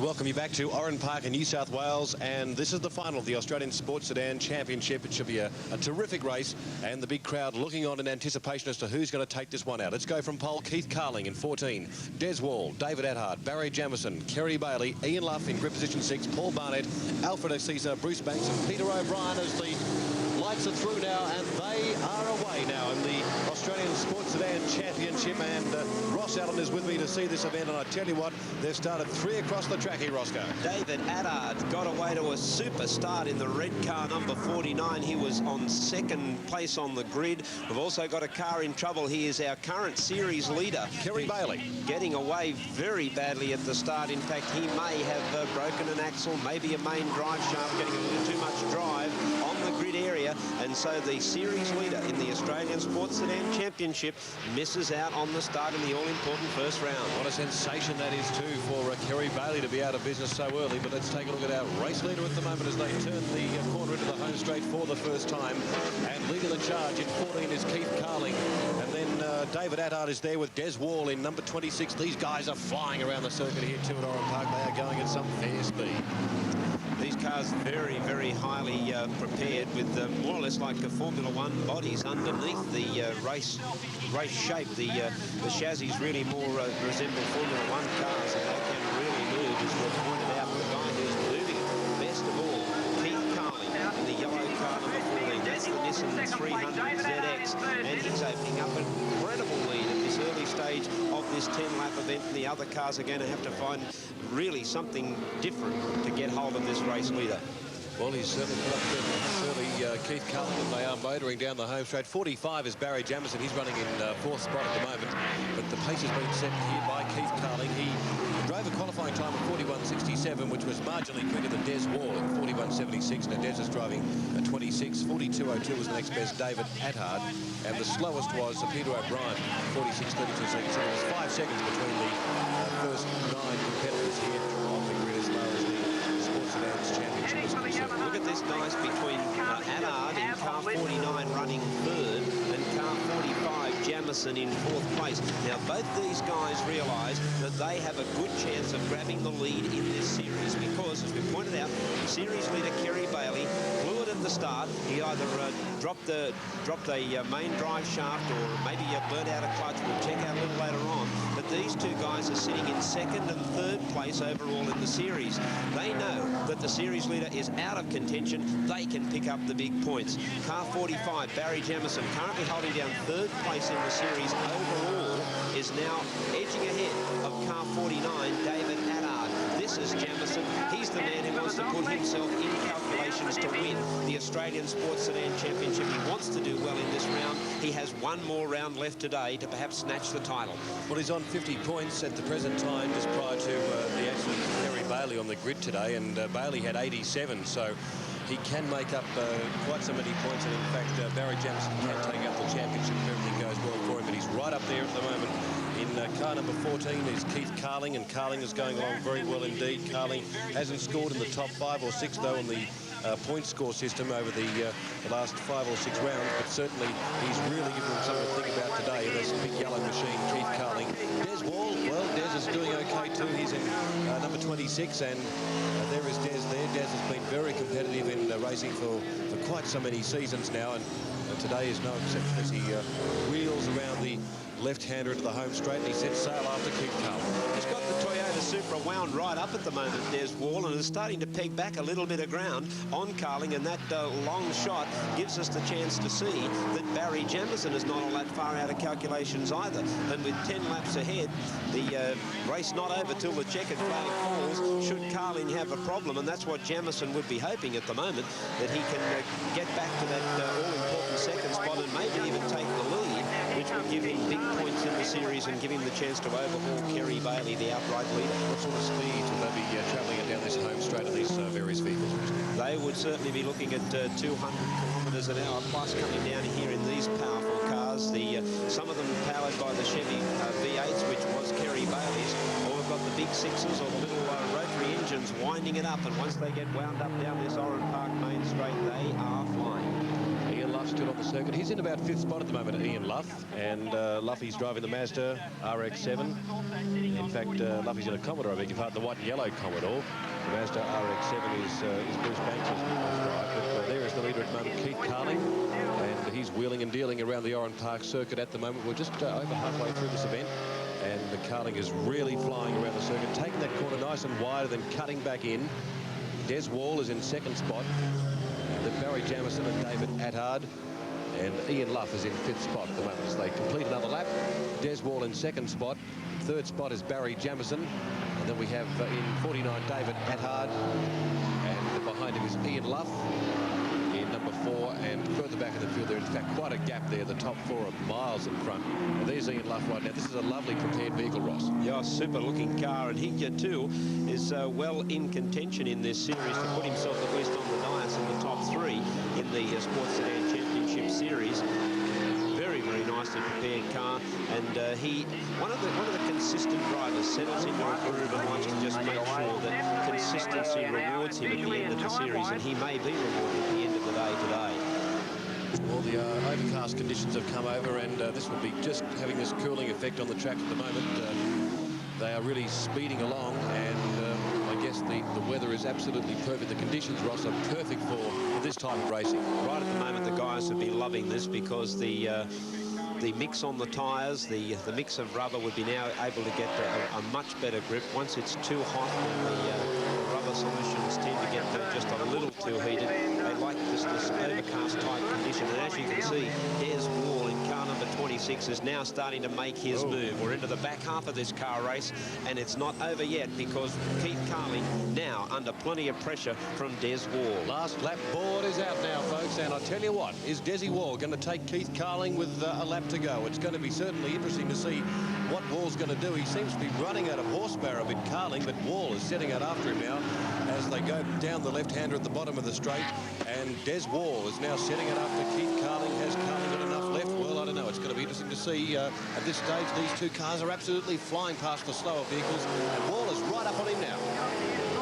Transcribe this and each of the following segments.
Welcome you back to Oran Park in New South Wales, and this is the final of the Australian Sports Sedan Championship. It should be a terrific race, and the big crowd looking on in anticipation as to who's going to take this one out. Let's go from pole. Keith Carling in 14, Des Wall, David Adhart, Barry Jamieson, Kerry Bailey, Ian Luff in grip position 6, Paul Barnett, Alfred O'Caesar, Bruce Banks and Peter O'Brien as the lights are through now, and they are away now in the Australian Sports Sedan Championship. And Ross Allen is with me to see this event, and I tell you what, they've started 3 across the track here, Roscoe. David Adhart got away to a super start in the red car, number 49. He was on 2nd place on the grid. We've also got a car in trouble. He is our current series leader, Kerry Bailey, getting away very badly at the start. In fact, he may have broken an axle, maybe a main drive shaft, getting a little too much drive on the grid area, and so the series leader in the Australian Sports Sedan Championship misses out on the start in the all-important first round. What a sensation that is too for Kerry Bailey to be out of business so early. But let's take a look at our race leader at the moment as they turn the corner into the home straight for the first time. And leading the charge in 14 is Keith Carling, and then David Adhart is there with Des Wall in number 26. These guys are flying around the circuit here too at Oran Park. They are going at some fair speed. These cars very, very highly prepared with more or less like Formula One bodies underneath the race shape. The chassis really more resemble Formula One cars, and they can really move, as we've pointed out. The guy who's moving it best of all, Keith Carling in the yellow car number 14. That's the Nissan 300 ZX, and he's opening up an incredible lead at this early stage of this 10-lap event. And the other cars are going to have to find really something different to get hold of this race leader. Well, he's certainly put up Keith Carling, and they are motoring down the home straight. 45 is Barry Jamieson. He's running in 4th spot at the moment, but the pace has been set here by Keith Carling. He drove a qualifying time of 41.67, which was marginally quicker than Des Wall at 41.76. Now Des is driving a 26. 42.02 was the next best, David Adhart, and the slowest was Peter O'Brien, 46.32 seconds. So there was 5 seconds between the first 9 competitors here on the grid as far as the Sports Sedans Championship is concerned. Look at this dice between Adhart in car 49 running 3rd and car 45 Jamieson in 4th place. Now both these guys realise that they have a good chance of grabbing the lead in this series because, as we pointed out, series leader Kerry Bailey blew it at the start. He either dropped a main drive shaft or maybe burnt out a clutch. We'll check out a little later on. But these two guys are sitting in 2nd and 3rd place overall in the series. They know that the series leader is out of contention. They can pick up the big points. Car 45, Barry Jamieson, currently holding down 3rd place in the series overall, is now edging ahead of car 49, David Adhart. This is Jamieson. He's the man who wants to put himself in calculations to win the Australian Sports Sedan Championship. He wants to do well in this round. He has one more round left today to perhaps snatch the title. Well, he's on 50 points at the present time, just prior to the accident of Kerry Bailey on the grid today, and Bailey had 87, so he can make up quite so many points, and in fact Barry Jamieson can take up the championship if everything goes well for him, but he's right up there at the moment. In car number 14 is Keith Carling, and Carling is going along very well indeed. Carling hasn't scored in the top 5 or 6 though on the point score system over the last 5 or 6 rounds, but certainly he's really given them something to think about today in this big yellow machine, Keith Carling. Des Wall, well, Des is doing okay too. He's in number 26, and there is Des there. Des has been very competitive in racing for quite so many seasons now, and today is no exception as he wheels around the left-hander into the home straight, and he sets sail after Keith Carling. He's got the Toyota Supra wound right up at the moment, Des Wall, and is starting to peg back a little bit of ground on Carling, and that long shot gives us the chance to see that Barry Jamieson is not all that far out of calculations either. And with 10 laps ahead, the race not over till the checkered flag falls, should Carling have a problem, and that's what Jamieson would be hoping at the moment, that he can get back to that all-important 2nd spot and maybe even take the lead, which will give him big points in the series and give him the chance to overhaul Kerry Bailey, the outright leader. What sort of speed will they be travelling down this home straight of these various vehicles? They would certainly be looking at 200 kilometres an hour plus coming down here in these powerful cars. Some of them powered by the Chevy V8s, which was Kerry Bailey's, or we've got the big 6s or the little rotary engines winding winding it up, and once they get wound up down this Oran Park main straight, they are flying. Ian Luff still on the circuit. He's in about 5th spot at the moment, Ian Luff. And Luffy's driving the Mazda RX-7. In fact, Luffy's in a Commodore, I beg your pardon, the white and yellow Commodore. The Mazda RX-7 is Bruce Banks' drive. But there is the leader at the moment, Keith Carling. And he's wheeling and dealing around the Oran Park circuit at the moment. We're just over halfway through this event. And the Carling is really flying around the circuit, taking that corner nice and wide, then cutting back in. Des Wall is in 2nd spot. Then Barry Jamieson and David Attard. And Ian Luff is in 5th spot at the moment as they complete another lap. Des Wall in 2nd spot. 3rd spot is Barry Jamieson. And then we have in 49 David Attard. And behind him is Ian Luff in number 4. And further back in the field there, in fact, quite a gap there. The top 4 are miles in front. And there's Ian Luff right now. This is a lovely prepared vehicle, Ross. Yeah, super looking car. And he, too, is well in contention in this series to put himself at least on the dais in the top 3 in the Sports Sedan Championship Series. Very, very nicely prepared car, and he one of the consistent drivers, settles into a groove and wants to just make sure that consistency rewards him at the end of the series, and he may be rewarded at the end of the day today. Well, the overcast conditions have come over, and this will be just having this cooling effect on the track at the moment. They are really speeding along, and I guess the weather is absolutely perfect. The conditions, Ross, are perfect for this type of racing. Right at the moment, the guys have been loving this because the mix on the tyres, the mix of rubber would be now able to get a much better grip. Once it's too hot, the rubber solutions tend to get just a little too heated. They like this overcast type condition. And as you can see, Des Wall in car number 26 is now starting to make his move. We're into the back half of this car race, and it's not over yet because Keith Carling now under plenty of pressure from Des Wall. Last lap board is out now, folks, and I tell you what, is Desi Wall going to take Keith Carling with a lap to go? It's going to be certainly interesting to see what Wall's going to do. He seems to be running out of horsepower a bit, Carling, but Wall is setting out after him now as they go down the left-hander at the bottom of the straight, and Des Wall is now setting it after Keith Carling. Has Carling got enough left? Well, I don't know. It's going to be interesting to see. At this stage, these two cars are absolutely flying past the slower vehicles, and Wall is right up on him now.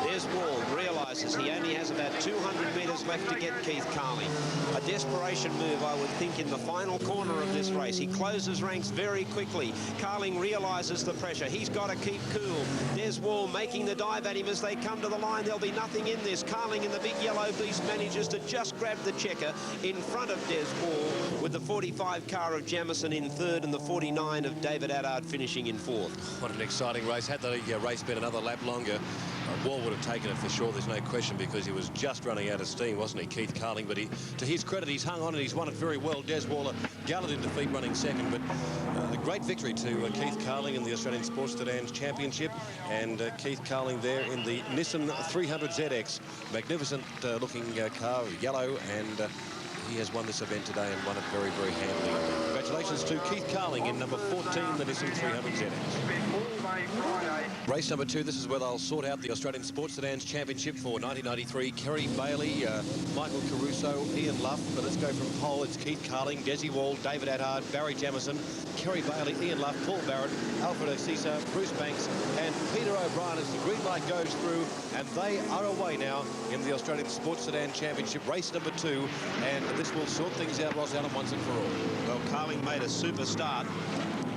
Des Wall realises he only has about 200 metres left to get Keith Carling. A desperation move, I would think, in the final corner of this race. He closes ranks very quickly. Carling realises the pressure. He's got to keep cool. Des Wall making the dive at him as they come to the line. There'll be nothing in this. Carling in the big yellow beast manages to just grab the checker in front of Des Wall, with the 45 car of Jamieson in 3rd and the 49 of David Attard finishing in 4th. What an exciting race. Had the race been another lap longer, Wall would have taken it for sure, there's no question, because he was just running out of steam, wasn't he, Keith Carling? But to his credit, he's hung on and he's won it very well. Des Waller gallant in defeat, running 2nd, but a great victory to Keith Carling in the Australian Sports Sedans Championship, and Keith Carling there in the Nissan 300ZX. Magnificent looking car, yellow, and he has won this event today and won it very, very handily. Congratulations to Keith Carling in number 14, the Nissan 300ZX. Race number 2, this is where they'll sort out the Australian Sports Sedans Championship for 1993. Kerry Bailey, Michael Caruso, Ian Luff. But let's go from pole. It's Keith Carling, Desi Wall, David Attard, Barry Jamieson, Kerry Bailey, Ian Luff, Paul Barrett, Alfredo Cisa, Bruce Banks, and Peter O'Brien as the green light goes through. And they are away now in the Australian Sports Sedan Championship, race number 2. And this will sort things out, Ross Allen, once and for all. Well, Carling made a super start,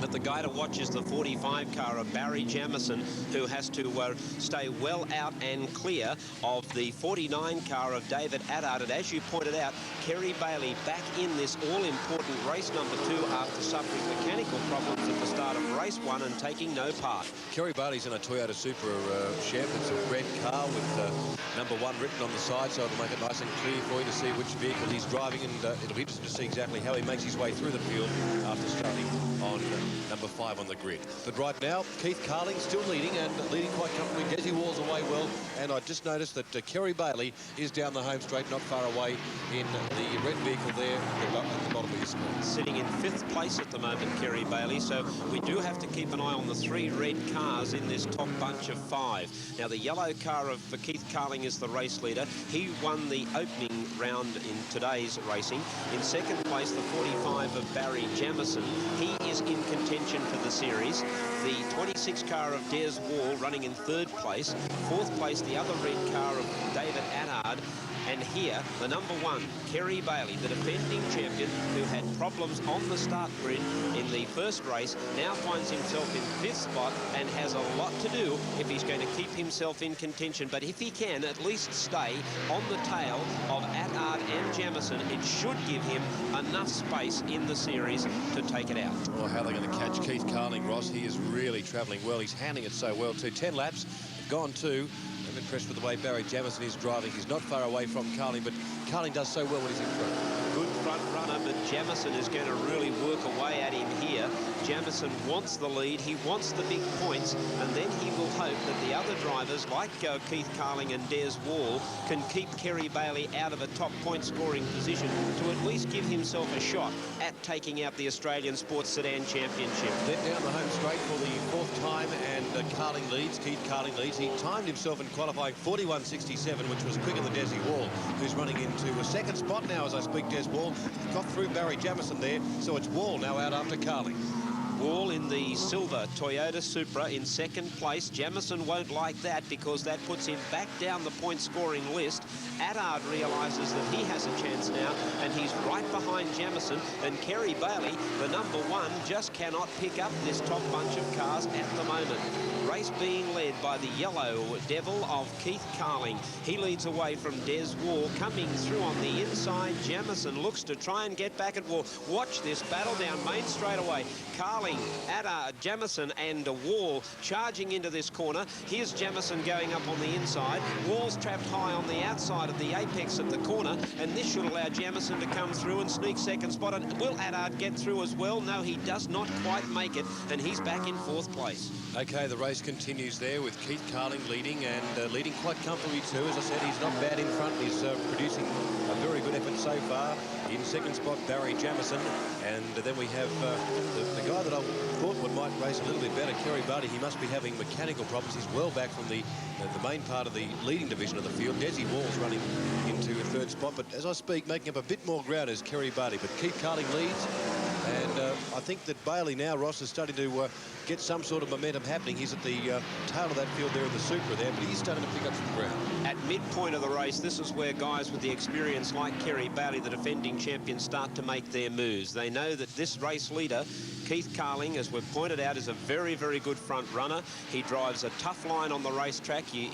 but the guy to watch is the 45 car of Barry Jamieson, who has to stay well out and clear of the 49 car of David Attard. And as you pointed out, Kerry Bailey back in this all-important race number 2 after suffering mechanical problems at the start of race 1 and taking no part. Kerry Bailey's in a Toyota Supra Chef. It's a red car with number 1 written on the side, so it'll make it nice and clear for you to see which vehicle he's driving, and it'll be interesting to see exactly how he makes his way through the field after starting on number 5 on the grid. But right now, Keith Carling still leading, and leading quite comfortably. Desi Wall's away well, and I just noticed that Kerry Bailey is down the home straight, not far away in the red vehicle there at the bottom of your screen. Sitting in 5th place at the moment, Kerry Bailey, so we do have to keep an eye on the 3 red cars in this top bunch of 5. Now, the yellow car of Keith Carling is the race leader. He won the opening round in today's racing. In 2nd place, the 45 of Barry Jamieson. He is in contention for the series. The 26 car of Des Wall running in 3rd place. 4th fourth place, the other red car of David Attard. And here, the number 1, Kerry Bailey, the defending champion, who had problems on the start grid in the first race, now finds himself in 5th spot and has a lot to do if he's going to keep himself in contention. But if he can at least stay on the tail of Attard and Jamieson, it should give him enough space in the series to take it out. Oh, how they're going to catch Keith Carling, Ross. He is really travelling well. He's handling it so well too. 10 laps, gone 2. I'm impressed with the way Barry Jamieson is driving. He's not far away from Carling, but Carling does so well when he's in front. Good front runner, but Jamieson is going to really work away at him here. Jamieson wants the lead. He wants the big points, and then he will hope that the other drivers, like Keith Carling and Des Wall, can keep Kerry Bailey out of a top point-scoring position to at least give himself a shot at taking out the Australian Sports Sedan Championship. Then down the home straight for the 4th time, and Carling leads. Keith Carling leads. He timed himself in qualifying 41.67, which was quicker than Desi Wall, who's running into a 2nd spot now as I speak. Des Wall got through Barry Jamieson there, so it's Wall now out after Carling. Wall in the silver Toyota Supra in 2nd place. Jamieson won't like that because that puts him back down the point-scoring list. Attard realises that he has a chance now, and he's right behind Jamieson. And Kerry Bailey, the number 1, just cannot pick up this top bunch of cars at the moment. Race being led by the yellow devil of Keith Carling. He leads away from Des Wall. Coming through on the inside, Jamieson looks to try and get back at Wall. Watch this battle down main straightaway. Carling, Attard, Jamieson and Wall charging into this corner. Here's Jamieson going up on the inside. Wall's trapped high on the outside of the apex of the corner, and this should allow Jamieson to come through and sneak 2nd spot. And will Attard get through as well? No, he does not quite make it, and he's back in 4th place. Okay, the race continues there with Keith Carling leading, and leading quite comfortably too. As I said, he's not bad in front. He's producing a very good effort so far. In 2nd spot, Barry Jamieson, and then we have the guy that I thought might race a little bit better, Kerry Bailey. He must be having mechanical problems. He's well back from the main part of the leading division of the field. Desi Wall's running into a 3rd spot, but as I speak, making up a bit more ground is Kerry Bailey. But Keith Carling leads, and I think that Bailey now, Ross, is starting to get some sort of momentum happening. He's at the tail of that field there in the Supra there, but he's starting to pick up some ground. At midpoint of the race, this is where guys with the experience like Kerry Bailey, the defending champion, start to make their moves. They know that this race leader, Keith Carling, as we've pointed out, is a very, very good front runner. He drives a tough line on the racetrack. He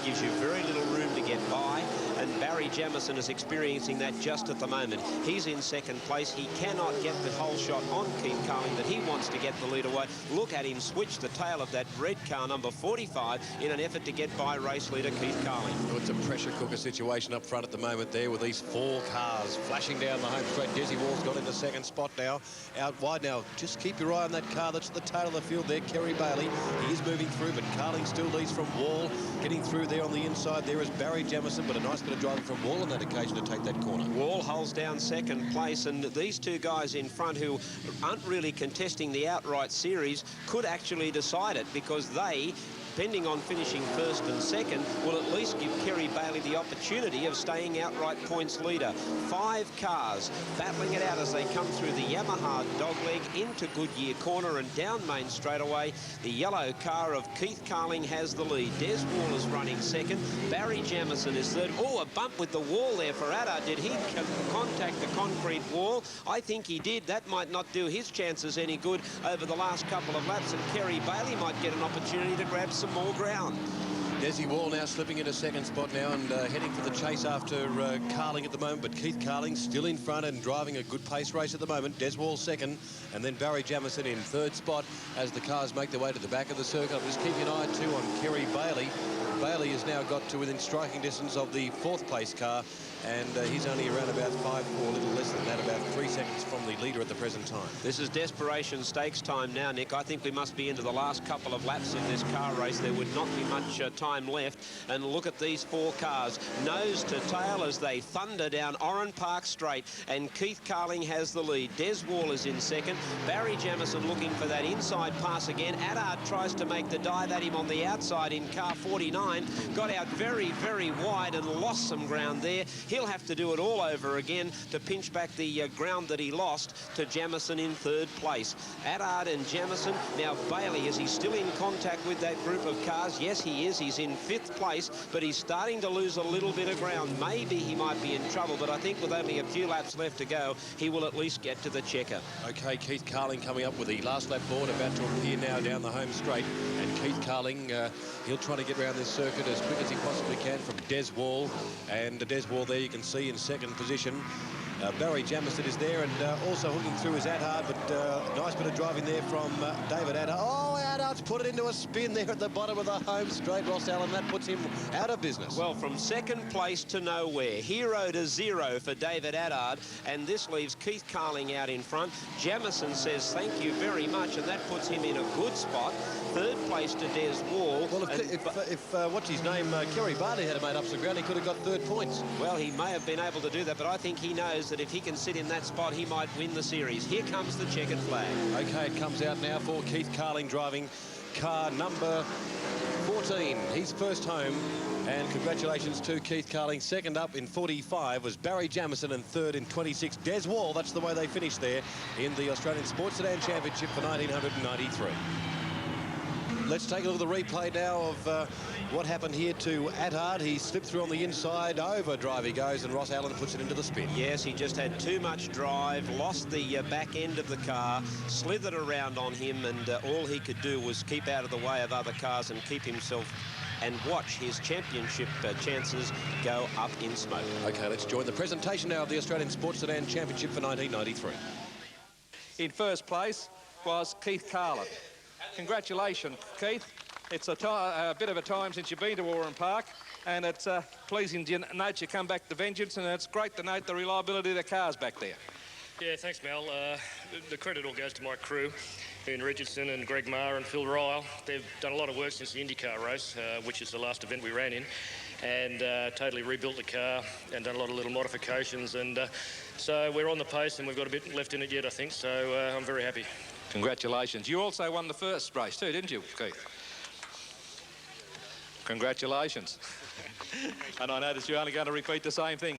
gives you very little room to get by, and Barry Jamieson is experiencing that just at the moment. He's in 2nd place. He cannot get the whole shot on Keith Carling that he wants to get the lead away. Look at him switch the tail of that red car, number 45, in an effort to get by race leader Keith Carling. Oh, it's a pressure cooker situation up front at the moment there with these 4 cars flashing down the home straight. Desi Wall's got in the 2nd spot now, out wide now. Just keep your eye on that car that's at the tail of the field there, Kerry Bailey. He is moving through, but Carling still leads from Wall. Getting through there on the inside there is Barry Jamieson, but a nice bit of driving from Wall on that occasion to take that corner. Wall holds down 2nd place, and these 2 guys in front who aren't really contesting the outright series could actually decide it, because they, depending on finishing 1st and 2nd, will at least give Kerry Bailey the opportunity of staying outright points leader. 5 cars battling it out as they come through the Yamaha dogleg into Goodyear corner and down main straightaway. The yellow car of Keith Carling has the lead. Des Wall is running 2nd. Barry Jamieson is 3rd. Oh, a bump with the wall there for Attard. Did he contact the concrete wall? I think he did. That might not do his chances any good over the last couple of laps, and Kerry Bailey might get an opportunity to grab some more ground. Desi Wall now slipping into 2nd spot now and heading for the chase after Carling at the moment, but Keith Carling still in front and driving a good pace race at the moment. Des Wall 2nd, and then Barry Jamieson in 3rd spot as the cars make their way to the back of the circuit. Just keeping an eye too on Kerry Bailey. Bailey has now got to within striking distance of the 4th place car, and he's only around about 5 or a little less than that, about 3 seconds from the leader at the present time. This is desperation stakes time now, Nick. I think we must be into the last couple of laps in this car race. There would not be much time left, and look at these 4 cars, nose to tail as they thunder down Oran Park Straight, and Keith Carling has the lead. Des Wall is in 2nd. Barry Jamieson looking for that inside pass again. Attard tries to make the dive at him on the outside in car 49. 49, got out very, very wide and lost some ground there. He'll have to do it all over again to pinch back the ground that he lost to Jamieson in third place. Attard and Jamieson. Now Bailey, is he still in contact with that group of cars? Yes, he is. He's in fifth place, but he's starting to lose a little bit of ground. Maybe he might be in trouble, but I think with only a few laps left to go, he will at least get to the checker. Okay, Keith Carling coming up with the last lap board, about to appear now down the home straight. And Keith Carling, he'll try to get around this circuit as quick as he possibly can from Des Wall. And Des Wall there you can see in second position. Barry Jamieson is there, and also hooking through is Attard, but nice bit of driving there from David Attard. Oh, Attard's put it into a spin there at the bottom of the home straight, Ross Allen. That puts him out of business. Well, from second place to nowhere, 0 to 0 for David Attard, and this leaves Keith Carling out in front. Jamieson says thank you very much, and that puts him in a good spot. Third place to Des Wall. Well, if what's his name, Kerry Barney had made up some ground, he could have got third points. Well, he may have been able to do that, but I think he knows that if he can sit in that spot, he might win the series. Here comes the checkered flag. Okay, it comes out now for Keith Carling driving car number 14. He's first home, and congratulations to Keith Carling. Second up in 45 was Barry Jamieson, and third in 26, Des Wall. That's the way they finished there in the Australian Sports Sedan Championship for 1993. Let's take a look at the replay now of what happened here to Attard. He slipped through on the inside, over drive he goes, and Ross Allen puts it into the spin. Yes, he just had too much drive, lost the back end of the car, slithered around on him, and all he could do was keep out of the way of other cars and keep himself and watch his championship chances go up in smoke. Okay, let's join the presentation now of the Australian Sports Sedan Championship for 1993. In first place was Keith Carling. Congratulations, Keith. It's a bit of a time since you've been to Oran Park, and it's pleasing to note you come back to vengeance, and it's great to note the reliability of the cars back there. Yeah, thanks, Mel. The credit all goes to my crew, Ian Richardson and Greg Maher and Phil Ryle. They've done a lot of work since the IndyCar race, which is the last event we ran in, and totally rebuilt the car and done a lot of little modifications, and so we're on the pace, and we've got a bit left in it yet, I think, so I'm very happy. Congratulations. You also won the first race too, didn't you, Keith? Congratulations. And I notice you're only going to repeat the same thing.